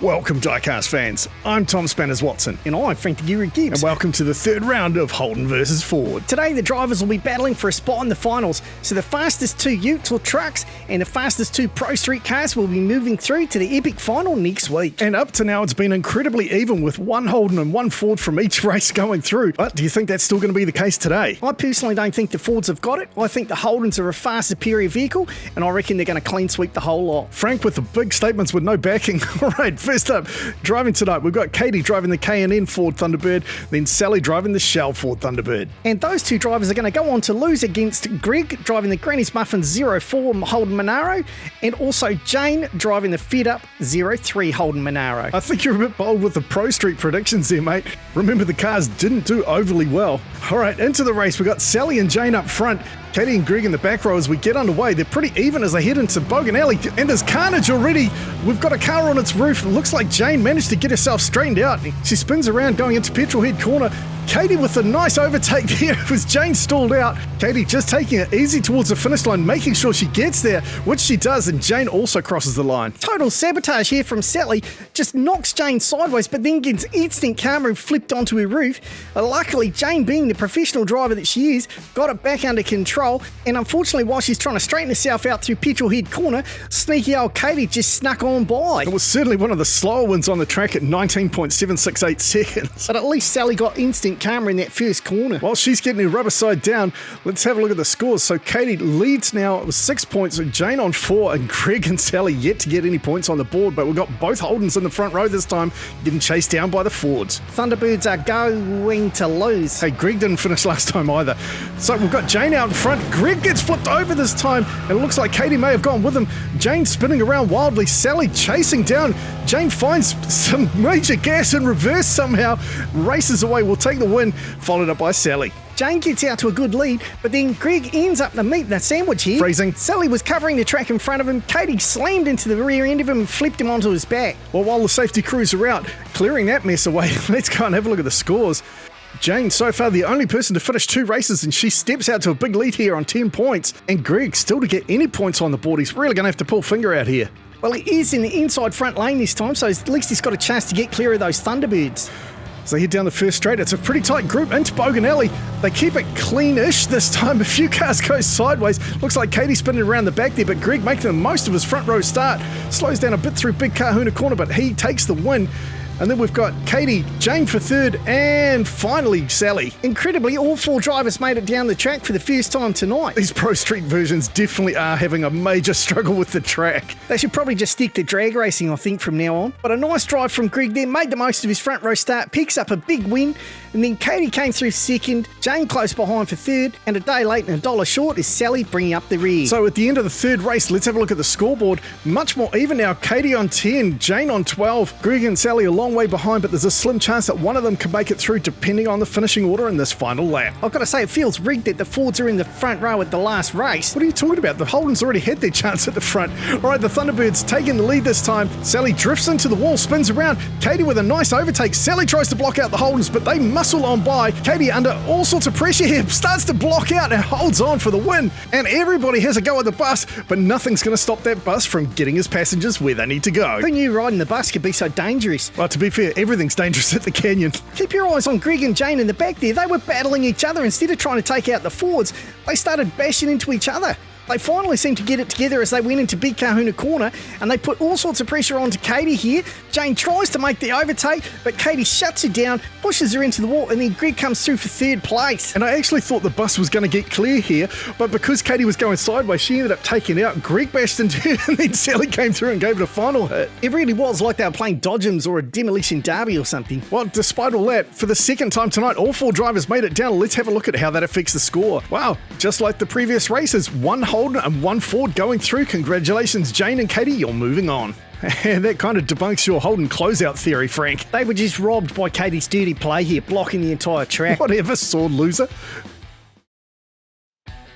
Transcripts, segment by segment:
Welcome, Diecast fans. I'm Tom Spanners-Watson. And I'm Frank the Geary Gibbs. And welcome to the third round of Holden versus Ford. Today, the drivers will be battling for a spot in the finals, so the fastest two utes or trucks and the fastest two Pro Street cars will be moving through to the epic final next week. And up to now, it's been incredibly even with one Holden and one Ford from each race going through. But do you think that's still going to be the case today? I personally don't think the Fords have got it. I think the Holdens are a far superior vehicle, and I reckon they're going to clean sweep the whole lot. Frank with the big statements with no backing. All right, first up, driving tonight, we've got Katie driving the K&N Ford Thunderbird, then Sally driving the Shell Ford Thunderbird. And those two drivers are going to go on to lose against Greg driving the Granny's Muffins 04 Holden Monaro, and also Jane driving the Fed Up 03 Holden Monaro. I think you're a bit bold with the Pro Street predictions there, mate. Remember, the cars didn't do overly well. All right, into the race, we've got Sally and Jane up front, Katie and Greg in the back row as we get underway. They're pretty even as they head into Bogan Alley, and there's carnage already. We've got a car on its roof. It looks like Jane managed to get herself straightened out. She spins around going into Petrol Head Corner. Katie with a nice overtake there as Jane stalled out. Katie just taking it easy towards the finish line, making sure she gets there, which she does, and Jane also crosses the line. Total sabotage here from Sally. Just knocks Jane sideways, but then gets instant camera flipped onto her roof. Luckily, Jane, being the professional driver that she is, got it back under control, and unfortunately, while she's trying to straighten herself out through Petrol Head Corner, sneaky old Katie just snuck on by. It was certainly one of the slower ones on the track at 19.768 seconds. But at least Sally got instant camera in that first corner. While she's getting her rubber side down, let's have a look at the scores. So Katie leads now with 6 points, Jane on 4, and Greg and Sally yet to get any points on the board, but we've got both Holdens in the front row this time, getting chased down by the Fords. Thunderbirds are going to lose. Hey, Greg didn't finish last time either. So we've got Jane out in front. Greg gets flipped over this time, and it looks like Katie may have gone with him. Jane spinning around wildly, Sally chasing down. Jane finds some major gas in reverse somehow, races away, will take the win, followed up by Sally. Jane gets out to a good lead, but then Greg ends up the meat in the sandwich here. Freezing. Sally was covering the track in front of him. Katie slammed into the rear end of him and flipped him onto his back. Well, while the safety crews are out, clearing that mess away, let's go and have a look at the scores. Jane, so far the only person to finish 2 races, and she steps out to a big lead here on 10 points. And Greg, still to get any points on the board, he's really going to have to pull finger out here. Well, he is in the inside front lane this time, so at least he's got a chance to get clear of those Thunderbirds. As they head down the first straight, it's a pretty tight group into Bogan Alley. They keep it clean-ish this time. A few cars go sideways. Looks like Katie spinning around the back there, but Greg making the most of his front row start. Slows down a bit through Big Kahuna Corner, but he takes the win. And then we've got Katie, Jane for third, and finally Sally. Incredibly, all 4 drivers made it down the track for the first time tonight. These Pro Street versions definitely are having a major struggle with the track. They should probably just stick to drag racing, I think, from now on. But a nice drive from Greg there, made the most of his front row start, picks up a big win, and then Katie came through second, Jane close behind for third, and a day late and $1 short is Sally bringing up the rear. So at the end of the third race, let's have a look at the scoreboard. Much more even now. Katie on 10, Jane on 12, Greg and Sally a long way behind, but there's a slim chance that one of them can make it through depending on the finishing order in this final lap. I've got to say, it feels rigged that the Fords are in the front row at the last race. What are you talking about? The Holdens already had their chance at the front. All right, the Thunderbirds taking the lead this time. Sally drifts into the wall, spins around. Katie with a nice overtake. Sally tries to block out the Holdens, but they muscle on by. Katie under all sorts of pressure here, starts to block out and holds on for the win. And everybody has a go at the bus, but nothing's going to stop that bus from getting his passengers where they need to go. Who knew riding the bus could be so dangerous? Well, to be fair, everything's dangerous at the canyon. Keep your eyes on Greg and Jane in the back there. They were battling each other. Instead of trying to take out the Fords, they started bashing into each other. They finally seemed to get it together as they went into Big Kahuna Corner, and they put all sorts of pressure onto Katie here. Jane tries to make the overtake, but Katie shuts her down, pushes her into the wall, and then Greg comes through for third place. And I actually thought the bus was going to get clear here, but because Katie was going sideways, she ended up taking out. Greg bashed into her, and then Sally came through and gave it a final hit. It really was like they were playing Dodgems or a demolition derby or something. Well, despite all that, for the second time tonight, all 4 drivers made it down. Let's have a look at how that affects the score. Wow, just like the previous races, 1 Holden and 1 Ford going through. Congratulations, Jane and Katie, you're moving on. And that kind of debunks your Holden closeout theory, Frank. They were just robbed by Katie's dirty play here, blocking the entire track. Whatever, sore loser.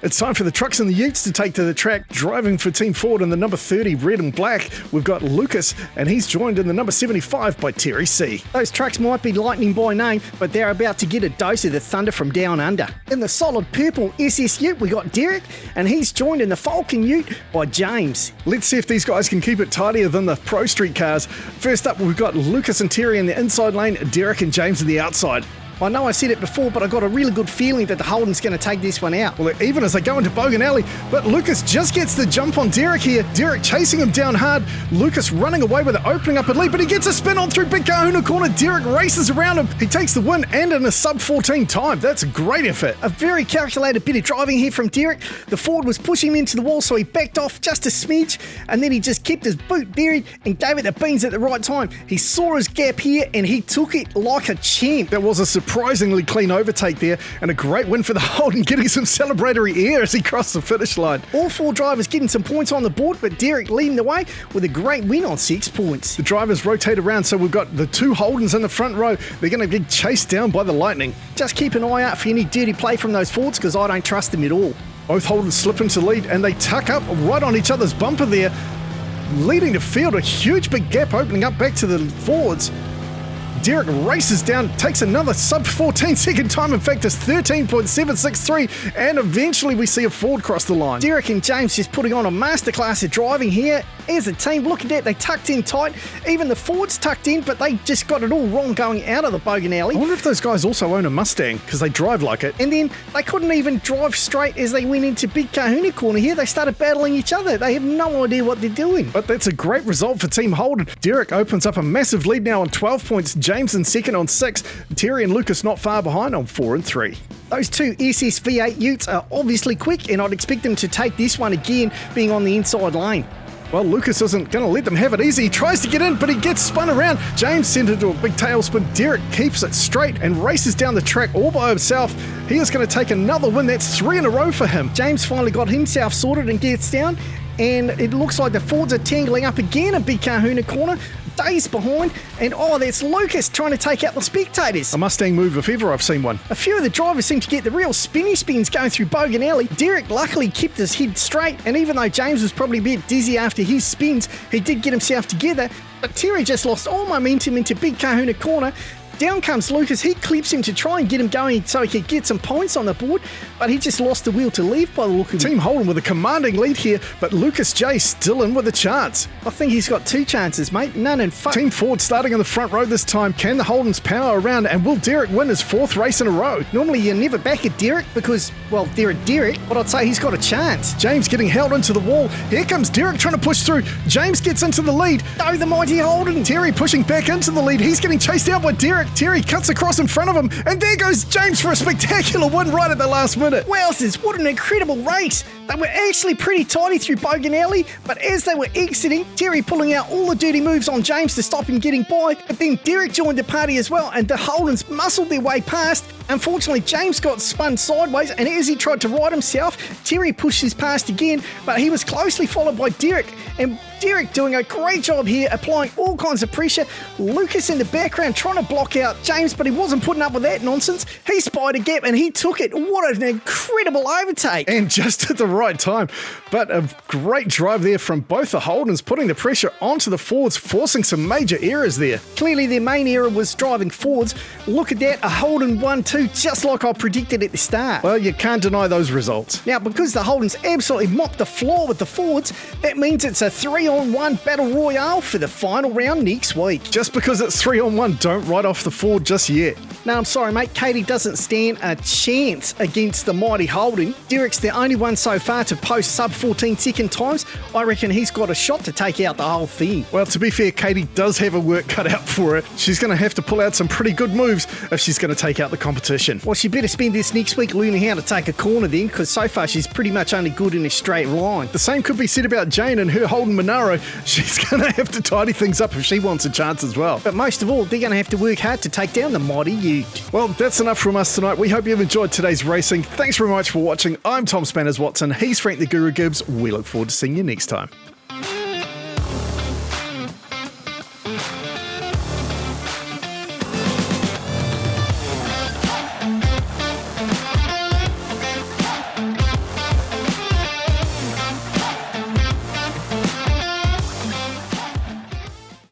It's time for the trucks and the utes to take to the track. Driving for Team Ford in the number 30 red and black, we've got Lucas, and he's joined in the number 75 by Terry C. Those trucks might be lightning by name, but they're about to get a dose of the thunder from down under. In the solid purple SS ute, we got Derek, and he's joined in the Falcon ute by James. Let's see if these guys can keep it tidier than the Pro Street cars. First up, we've got Lucas and Terry in the inside lane, Derek and James in the outside. I know I said it before, but I got a really good feeling that the Holden's going to take this one out. Well, even as they go into Bogan Alley, but Lucas just gets the jump on Derek here. Derek chasing him down hard. Lucas running away with it, opening up a lead, but he gets a spin on through Big Kahuna corner. Derek races around him. He takes the win and in a sub-14 time. That's a great effort. A very calculated bit of driving here from Derek. The Ford was pushing him into the wall, so he backed off just a smidge, and then he just kept his boot buried and gave it the beans at the right time. He saw his gap here, and he took it like a champ. That was a surprisingly clean overtake there, and a great win for the Holden, getting some celebratory air as he crossed the finish line. All four drivers getting some points on the board, but Derek leading the way with a great win on 6 points. The drivers rotate around, so we've got the two Holdens in the front row. They're going to get chased down by the Lightning. Just keep an eye out for any dirty play from those Fords, because I don't trust them at all. Both Holdens slip into lead, and they tuck up right on each other's bumper there, leading the field. A huge big gap opening up back to the Fords. Derek races down, takes another sub-14 second time. In fact, it's 13.763, and eventually we see a Ford cross the line. Derek and James just putting on a masterclass of driving here. As a team, look at that, they tucked in tight. Even the Fords tucked in, but they just got it all wrong going out of the Bogan Alley. I wonder if those guys also own a Mustang, because they drive like it. And then they couldn't even drive straight as they went into Big Kahuna corner here. They started battling each other. They have no idea what they're doing. But that's a great result for Team Holden. Derek opens up a massive lead now on 12 points. James in second on 6. Terry and Lucas not far behind on 4 and 3. Those two SS V8 utes are obviously quick, and I'd expect them to take this one again, being on the inside lane. Well, Lucas isn't going to let them have it easy. He tries to get in, but he gets spun around. James sent it to a big tailspin. Derek keeps it straight and races down the track all by himself. He is going to take another win. That's 3 in a row for him. James finally got himself sorted and gets down, and it looks like the Fords are tangling up again in Big Kahuna corner. Days behind, and that's Lucas trying to take out the spectators. A Mustang move if ever I've seen one. A few of the drivers seem to get the real spinny spins going through Bogan Alley. Derek luckily kept his head straight, and even though James was probably a bit dizzy after his spins, he did get himself together. But Terry just lost all momentum into Big Kahuna corner. Down comes Lucas. He clips him to try and get him going so he could get some points on the board, but he just lost the wheel to leave by the look of it. Team Holden with a commanding lead here, but Lucas J still in with a chance. I think he's got 2 chances, mate. None and fuck. Team Ford starting in the front row this time. Can the Holdens power around, and will Derek win his 4th race in a row? Normally you never back at Derek because, well, they're a Derek, but I'd say he's got a chance. James getting held into the wall. Here comes Derek trying to push through. James gets into the lead. Oh, the mighty Holden. Terry pushing back into the lead. He's getting chased out by Derek. Terry cuts across in front of him, and there goes James for a spectacular win right at the last minute. Wowzers, what an incredible race. They were actually pretty tidy through Bogan Alley, but as they were exiting, Terry pulling out all the dirty moves on James to stop him getting by, but then Derek joined the party as well, and the Holdens muscled their way past. Unfortunately, James got spun sideways, and as he tried to right himself, Terry pushed his past again, but he was closely followed by Derek, and Derek doing a great job here, applying all kinds of pressure. Lucas in the background trying to block out James, but he wasn't putting up with that nonsense. He spied a gap and he took it. What an incredible overtake. And just at the right time. But a great drive there from both the Holdens, putting the pressure onto the Fords, forcing some major errors there. Clearly their main error was driving Fords. Look at that, a Holden 1-2, just like I predicted at the start. Well, you can't deny those results. Now, because the Holdens absolutely mopped the floor with the Fords, that means it's a 3-on-1 battle royale for the final round next week. Just because it's 3-on-1, don't write off the Ford just yet. No, I'm sorry, mate. Katie doesn't stand a chance against the mighty Holden. Derek's the only one so far to post sub-14 second times. I reckon he's got a shot to take out the whole thing. Well, to be fair, Katie does have her work cut out for her. She's going to have to pull out some pretty good moves if she's going to take out the competition. Well, she better spend this next week learning how to take a corner then, because so far she's pretty much only good in a straight line. The same could be said about Jane and her Holden Monaro. She's going to have to tidy things up if she wants a chance as well. But most of all, they're going to have to work hard to take down the mighty Ute. Well, that's enough from us tonight. We hope you've enjoyed today's racing. Thanks very much for watching. I'm Tom Spanners Watson. He's Frank the Guru Gibbs. We look forward to seeing you next time.